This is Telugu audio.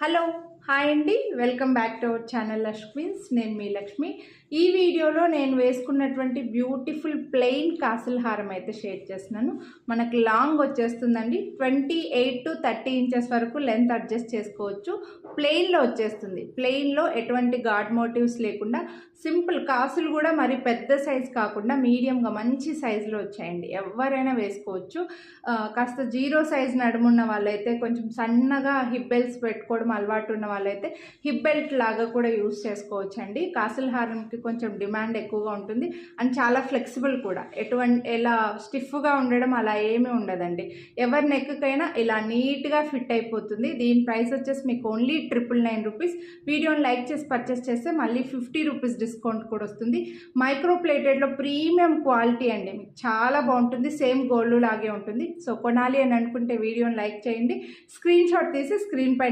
హలో హాయ్ అండి, welcome back to our channel Lakshmi's. నేను మీ లక్ష్మి. ఈ వీడియోలో నేను వేసుకున్నటువంటి బ్యూటిఫుల్ ప్లెయిన్ కాసుల హారం అయితే షేర్ చేస్తున్నాను. మనకు లాంగ్ వచ్చేస్తుందండి, 28 to 30 ఇంచెస్ వరకు లెంత్ అడ్జస్ట్ చేసుకోవచ్చు. ప్లెయిన్లో వచ్చేస్తుంది. ప్లెయిన్లో ఎటువంటి గాడ్ మోటివ్స్ లేకుండా సింపుల్ కాసులు కూడా మరి పెద్ద సైజ్ కాకుండా మీడియంగా మంచి సైజులో వచ్చాయండి. ఎవరైనా వేసుకోవచ్చు. కాస్త జీరో సైజ్ నడుమున్న వాళ్ళైతే, కొంచెం సన్నగా హిప్ బెల్ట్స్ పెట్టుకోవడం అలవాటు ఉన్న వాళ్ళైతే హిప్ బెల్ట్ లాగా కూడా యూస్ చేసుకోవచ్చు అండి. కాసుల హారంకి కొంచెం డిమాండ్ ఎక్కువగా ఉంటుంది అండ్ చాలా ఫ్లెక్సిబుల్ కూడా. ఎలా స్టిఫ్గా ఉండడం అలా ఏమీ ఉండదండి. ఎవరి నెక్కైనా ఇలా నీట్గా ఫిట్ అయిపోతుంది. దీని ప్రైస్ వచ్చేసి మీకు ఓన్లీ 999 రూపీస్. వీడియోని లైక్ చేసి పర్చేస్ చేస్తే మళ్ళీ 50 రూపీస్ డిస్కౌంట్ కూడా వస్తుంది. మైక్రో ప్లేటెడ్లో ప్రీమియం క్వాలిటీ అండి, మీకు చాలా బాగుంటుంది. సేమ్ గోల్డ్ లాగే ఉంటుంది. సో కొనాలి అని అనుకుంటే వీడియోని లైక్ చేయండి, స్క్రీన్ షాట్ తీసి స్క్రీన్ పైన